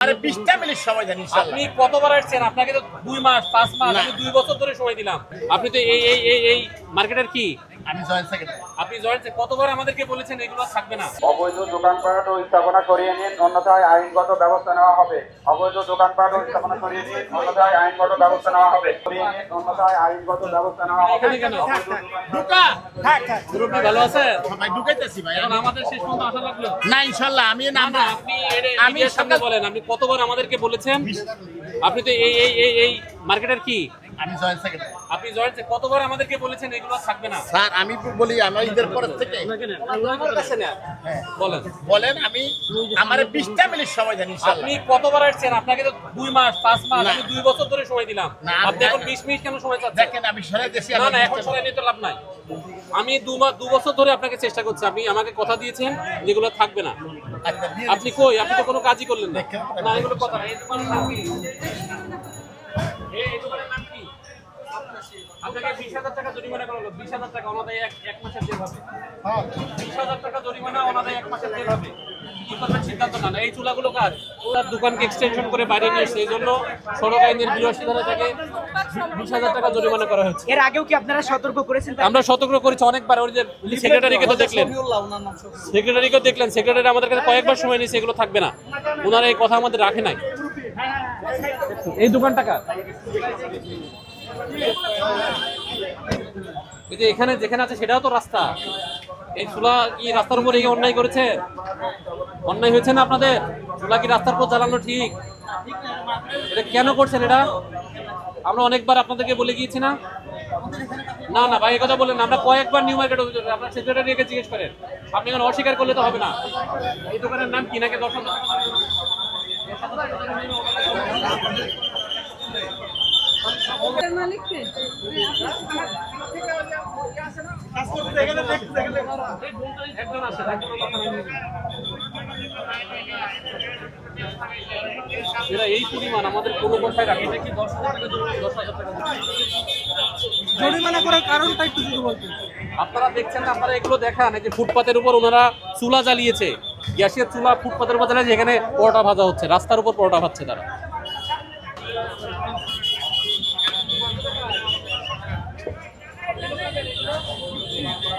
আরে 20টা মিনিট সময় দেন ইনশাআল্লাহ। আপনি কতবার আসছেন? আপনাকে তো 2 মাস 5 মাস আমি 2 বছর ধরে সময় দিলাম। আপনি তো এই মার্কেটের কি? আমি জয়েন্ট সেক্রেটারি। আপনি জয়েন্ট কতবার আমাদেরকে বলেছেন এগুলো থাকবে না? অবৈধ দোকানপাট ও স্থাপনা সরিয়ে নিন, অন্যথায় আইনগত ব্যবস্থা নেওয়া হবে। অবৈধ দোকানপাট ও স্থাপনা সরিয়ে নিন, অন্যথায় আইনগত ব্যবস্থা নেওয়া হবে। সরিয়ে নিন, অন্যথায় আইনগত ব্যবস্থা নেওয়া হবে। এখানে কেন? ঢুকা থাক থাক গ্রুপটি ভালো আছে? সবাই ঢুকাইতেছি ভাই। এখন আমাদের শেষ পর্যন্ত আসা লাগলো। না ইনশাআল্লাহ আমি না না না, আপনি আমি মিডিয়ার সামনে সকাল- বলেন আপনি কতবার আমাদেরকে বলেছেন? আপনি তো এই মার্কেটের কি? আমি জয়েন্ট সেক্রেটারি। আপনি জয়েন্ট কতবার আমাদেরকে বলেছেন এগুলো থাকবে না? স্যার আমি বলি আমার ঈদের পর থেকে আমার কাছে না। হ্যাঁ, বলেন বলেন আমি আমার 20টা মিনিট সময় দেন ইনশাআল্লাহ। আপনি কতবার আসছেন? আপনাকে তো 2 মাস 5 মাস না। আমি 2 বছর ধরে সময় দিলাম। না, আপনি এখন 20 মিনিট কেন সময় চাচ্ছেন? দেখেন আমি সরাই দিয়েছি। না না, এখন সরাই নিতে লাভ নাই। আমি 2 বছর ধরে আপনাকে চেষ্টা করছি। আপনি আমাকে কথা দিয়েছেন যেগুলো থাকবে না। আপনি কই? আপনি তো কোনো কাজই করলেন না। না এগুলো কথা না। এই দোকানের নাম কি? এই দোকানের নাম কি? আপনাকে 20,000 টাকা জরিমানা করা হলো। 20,000 টাকা অনাদায়ী এক মাসের জেল হবে। 20,000 টাকা জরিমানা অনাদায়ী 1 মাসের জেল হবে। কি করবেন সিদ্ধান্ত না। এই চুলাগুলো কার? ওনার দোকানকে এক্সটেনশন করে বাইরে নিয়ে এসেছে। এই জন্য সড়ক আইনের 82 ধারা থেকে 20,000 টাকা জরিমানা করা হয়েছে। এর আগেও কি আপনারা সতর্ক করেছেন? আমরা সতর্ক করেছি অনেকবার। ওই যে সেক্রেটারিকে তো দেখলেন, সেক্রেটারিকে দেখলেন, সেক্রেটারি আমাদের কাছে কয়েকবার সময় নিয়েছে এগুলো থাকবে না। ওনারা এই কথা আমাদের রাখে নাই। এই দোকানটা কার? এই যে এখানে যেখানে আছে সেটাও তো রাস্তা। এই চুলা কি রাস্তার উপরে অন্যায় করেছে? অন্যায় হয়েছে না আপনাদের? চুলা কি রাস্তার উপর জ্বালানো ঠিক? এটা কেন করছেন এটা? আমরা অনেকবার আপনাদেরকে বলে গিয়েছি না? না না ভাই, এই কথা বলেন না। আমরা কয়েকবার নিউ মার্কেট অভিযোগ, আপনার সেক্রেটারিকে জিজ্ঞেস করেন। আপনি এখন অস্বীকার করলে তো হবে না। এই দোকানের নাম কি? নাকি 10,000 মালিক কে? একজন আছে, এরা এই পরিমাণ আমাদের কোনো কথায় রাখে। এটা কি 10,000 টাকা জরিমানা? 10,000 টাকা জরিমানা করার কারণটা একটু যদি বলতেন। আপনারা দেখছেন না, আপনারা এগুলো দেখান। এই যে ফুটপাতের উপর ওনারা চুলা জ্বালিয়েছে, গ্যাসের চুলা ফুটপাতের উপর জ্বালিয়েছে, এখানে পরোটা ভাজা হচ্ছে, রাস্তার উপর পরোটা ভাজছে তারা।